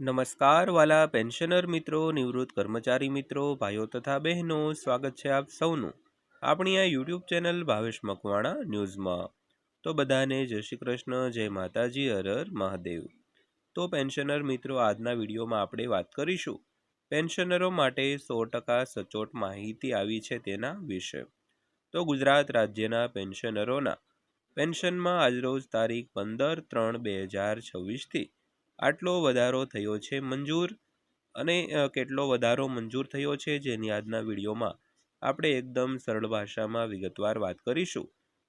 નમસ્કાર વાલા પેન્શનર મિત્રો, નિવૃત્ત કર્મચારી મિત્રો, ભાઈઓ તથા બહેનો, સ્વાગત છે આપ સૌનું આપણી આ યુટ્યુબ ચેનલ ભાવેશ મકવાણા ન્યૂઝમાં। તો બધાને જય શ્રી કૃષ્ણ, જય માતાજી, હર હર મહાદેવ। તો પેન્શનર મિત્રો, આજના વિડીયોમાં આપણે વાત કરીશું પેન્શનરો માટે 100% સચોટ માહિતી આવી છે તેના વિશે। તો ગુજરાત રાજ્યના પેન્શનરોના પેન્શનમાં આજરોજ તારીખ 15/3/2026 થી આટલો વધારો થયો છે મંજૂર અને કેટલો વધારો મંજૂર થયો છે જેની આજના વિડીયોમાં આપણે એકદમ સરળ ભાષામાં વિગતવાર વાત કરીશું।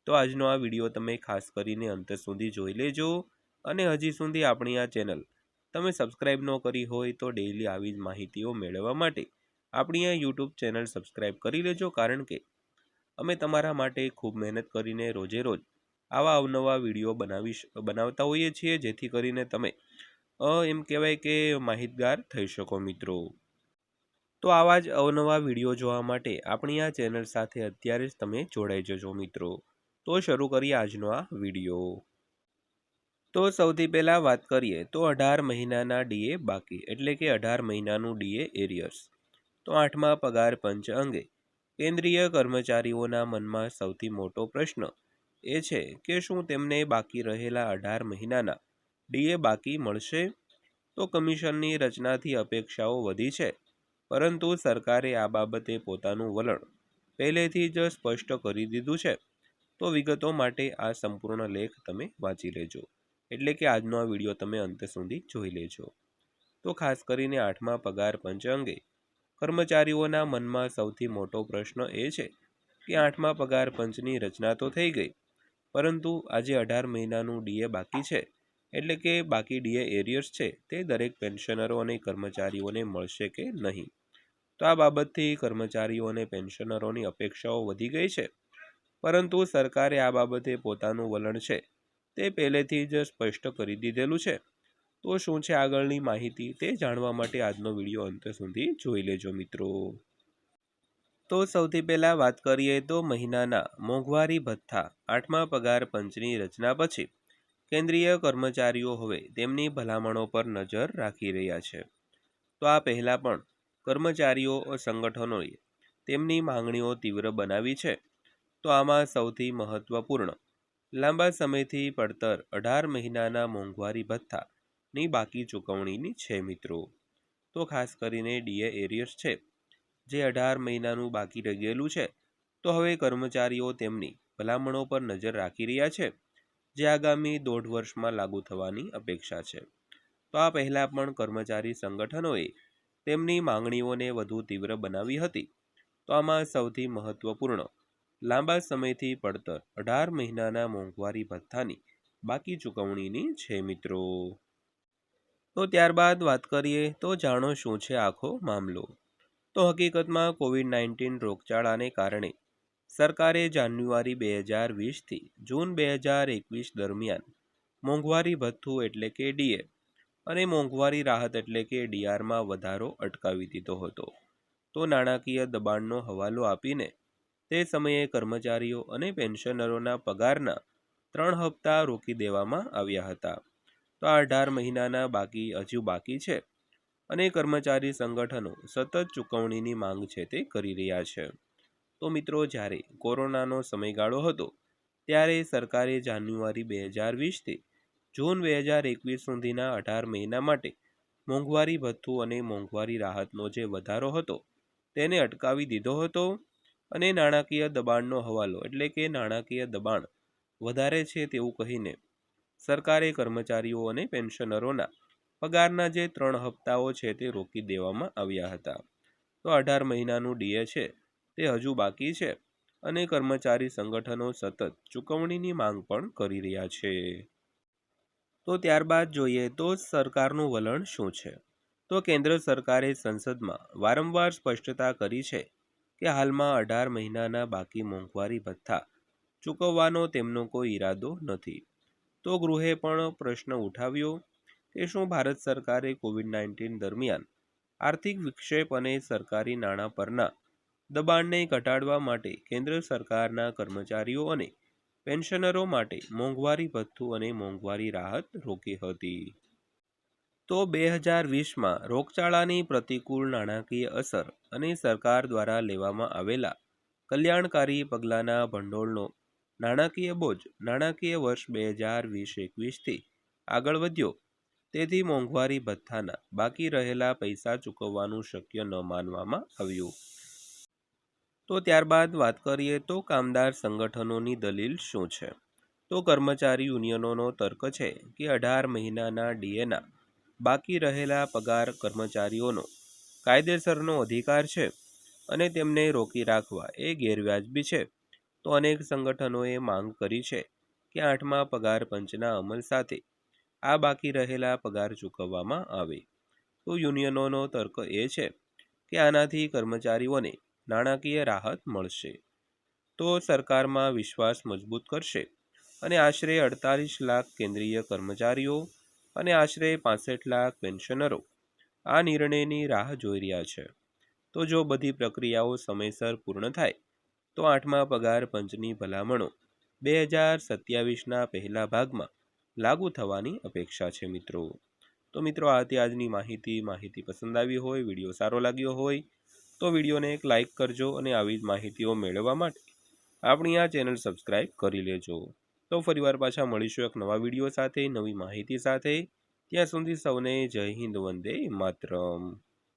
તો આજનો આ વિડીયો તમે ખાસ કરીને અંત સુધી જોઈ લેજો અને હજી સુધી આપણી આ ચેનલ તમે સબસ્ક્રાઇબ ન કરી હોય તો ડેઈલી આવી જ માહિતીઓ મેળવવા માટે આપણી આ યુટ્યુબ ચેનલ સબસ્ક્રાઇબ કરી લેજો, કારણ કે અમે તમારા માટે ખૂબ મહેનત કરીને રોજે રોજ આવા અવનવા વિડીયો બનાવતા હોઈએ છીએ, જેથી કરીને તમે એમ કહેવાય કે માહિતગાર થઈ શકો મિત્રો। તો આવા જ અવનવા વિડીયો જોવા માટે આપણી આ ચેનલ સાથે અત્યારે જ તમે જોડાઈ જજો મિત્રો। તો શરૂ કરીએ આજનો આ વિડીયો। તો સૌથી પહેલાં વાત કરીએ તો 18 મહિનાના ડીએ બાકી, એટલે કે 18 મહિનાનું ડીએ એરિયર્સ। તો 8મા પગાર પંચ અંગે કેન્દ્રીય કર્મચારીઓના મનમાં સૌથી મોટો પ્રશ્ન એ છે કે શું તેમને બાકી રહેલા 18 મહિનાના ડીએ બાકી મળશે? તો કમિશનની રચનાથી અપેક્ષાઓ વધી છે, પરંતુ સરકારે આ બાબતે પોતાનું વલણ પહેલેથી જ સ્પષ્ટ કરી દીધું છે। તો વિગતો માટે આ સંપૂર્ણ લેખ તમે વાંચી લેજો, એટલે કે આજનો આ વિડીયો તમે અંત સુધી જોઈ લેજો। તો ખાસ કરીને 8મા પગાર પંચ અંગે કર્મચારીઓના મનમાં સૌથી મોટો પ્રશ્ન એ છે કે 8મા પગાર પંચની રચના તો થઈ ગઈ, પરંતુ આજે 18 મહિનાનું ડીએ બાકી છે, એટલે કે બાકી ડીએ એરિયર્સ છે, તે દરેક પેન્શનરો અને કર્મચારીઓને મળશે કે નહીં? તો આ બાબતથી કર્મચારીઓ અને પેન્શનરોની અપેક્ષાઓ વધી ગઈ છે, પરંતુ સરકારે આ બાબતે પોતાનું વલણ છે તે પહેલેથી જ સ્પષ્ટ કરી દીધેલું છે। તો શું છે આગળની માહિતી તે જાણવા માટે આજનો વિડીયો અંત સુધી જોઈ લેજો મિત્રો। તો સૌથી પહેલાં વાત કરીએ તો મહિનાના મોંઘવારી ભથ્થા 8મા પગાર પંચની રચના પછી કેન્દ્રીય કર્મચારીઓ હવે તેમની ભલામણો પર નજર રાખી રહ્યા છે। તો આ પહેલાં પણ કર્મચારીઓ સંગઠનોએ તેમની માંગણીઓ તીવ્ર બનાવી છે। તો આમાં સૌથી મહત્વપૂર્ણ લાંબા સમયથી પડતર 18 મહિનાના મોંઘવારી ભથ્થાની બાકી ચૂકવણીની છે મિત્રો। તો ખાસ કરીને ડીએ એરિયર્સ છે, જે 18 મહિનાનું બાકી રહી ગયેલું છે, તો હવે કર્મચારીઓ તેમની ભલામણો પર નજર રાખી રહ્યા છે, જે આગામી 1.5 વર્ષમાં લાગુ થવાની અપેક્ષા છે। તો આ પહેલાં પણ કર્મચારી સંગઠનોએ તેમની માંગણીઓને વધુ તીવ્ર બનાવી હતી। તો આમાં સૌથી મહત્વપૂર્ણ લાંબા સમયથી પડતર 18 મહિનાના મોંઘવારી ભથ્થાની બાકી ચૂકવણીની છે મિત્રો। તો ત્યારબાદ વાત કરીએ તો જાણો શું છે આખો મામલો। તો હકીકતમાં કોવિડ-19 રોગચાળાને કારણે સરકારે જાન્યુઆરી 2020થી જૂન 2021 દરમિયાન મોંઘવારી ભથ્થું એટલે કે ડીએ અને મોંઘવારી રાહત એટલે કે ડીઆરમાં વધારો અટકાવી દીધો હતો। તો નાણાકીય દબાણનો હવાલો આપીને તે સમયે કર્મચારીઓ અને પેન્શનરોના પગારના 3 હપ્તા રોકી દેવામાં આવ્યા હતા। તો આ 18 મહિનાના હજુ બાકી છે અને કર્મચારી સંગઠનો સતત ચૂકવણીની માંગ છે તે કરી રહ્યા છે। તો મિત્રો, જ્યારે કોરોનાનો સમયગાળો હતો ત્યારે સરકારે જાન્યુઆરી 2020થી જૂન 2021 સુધીના 18 મહિના માટે મોંઘવારી ભથ્થું અને મોંઘવારી રાહતનો જે વધારો હતો તેને અટકાવી દીધો હતો, અને નાણાકીય દબાણનો હવાલો એટલે કે નાણાકીય દબાણ વધારે છે તેવું કહીને સરકારે કર્મચારીઓ અને પેન્શનરોના પગારના જે 3 હપ્તાઓ છે તે રોકી દેવામાં આવ્યા હતા। તો 18 મહિનાનું ડીએ છે તે હજુ બાકી છે અને કર્મચારી સંગઠનો સતત ચૂકવણીની માંગ પણ કરી રહ્યા છે। તો ત્યારબાદ જોઈએ તો સરકારનું વલણ શું છે। તો કેન્દ્ર સરકારે સંસદમાં વારંવાર સ્પષ્ટતા કરી છે કે હાલમાં 18 મહિનાના બાકી મોંઘવારી ભથ્થા ચૂકવવાનો તેમનો કોઈ ઈરાદો નથી। તો ગૃહે પણ પ્રશ્ન ઉઠાવ્યો કે શું ભારત સરકારે કોવિડ-19 દરમિયાન આર્થિક વિક્ષેપ અને સરકારી નાણાં પરના દબાણને ઘટાડવા માટે કેન્દ્ર સરકારના કર્મચારીઓ અને પેન્શનરો માટે મોંઘવારી ભથ્થું અને મોંઘવારી રાહત રોકી હતી। તો 2020માં રોગચાળાની પ્રતિકૂળ નાણાકીય અસર અને સરકાર દ્વારા લેવામાં આવેલા કલ્યાણકારી પગલાંના ભંડોળનો નાણાકીય બોજ નાણાકીય વર્ષ 2020-21થી આગળ વધ્યો. તેથી મોંઘવારી ભથ્થાના બાકી રહેલા પૈસા ચૂકવવાનું શક્ય ન માનવામાં આવ્યું. તો ત્યારબાદ વાત કરીએ તો કામદાર સંગઠનોની દલીલ શું છે. તો કર્મચારી યુનિયનોનો તર્ક છે કે 18 મહિનાના ડીએના બાકી રહેલા પગાર કર્મચારીઓનો કાયદેસરનો અધિકાર છે અને તેમને રોકી રાખવા એ ગેરવ્યાજબી છે. તો અનેક સંગઠનોએ માંગ કરી છે કે 8મા પગાર પંચના અમલ સાથે આ બાકી રહેલા પગાર ચૂકવવામાં આવે. તો યુનિયનોનો તર્ક એ છે કે આનાથી કર્મચારીઓને નાણાકીય રાહત મળશે, તો સરકારમાં વિશ્વાસ મજબૂત કરશે અને આશરે 48 લાખ કેન્દ્રીય કર્મચારીઓ અને આશરે 65 લાખ પેન્શનરો આ નિર્ણયની રાહ જોઈ રહ્યા છે. તો જો બધી પ્રક્રિયાઓ સમયસર પૂર્ણ થાય તો 8મા પગાર પંચની ભલામણો 2027ના પહેલા ભાગમાં લાગુ થવાની અપેક્ષા છે મિત્રો. તો મિત્રો આ હતી આજની માહિતી પસંદ આવી હોય, વિડીયો સારો લાગ્યો હોય તો વિડીયોને એક લાઇક કરજો અને આવી જ માહિતીઓ મેળવવા માટે આપણી આ ચેનલ સબસ્ક્રાઈબ કરી લેજો. તો ફરીવાર પાછા મળીશું એક નવા વિડીયો સાથે, નવી માહિતી સાથે. ત્યાં સુધી સૌને જય હિન્દ, વંદે માતરમ.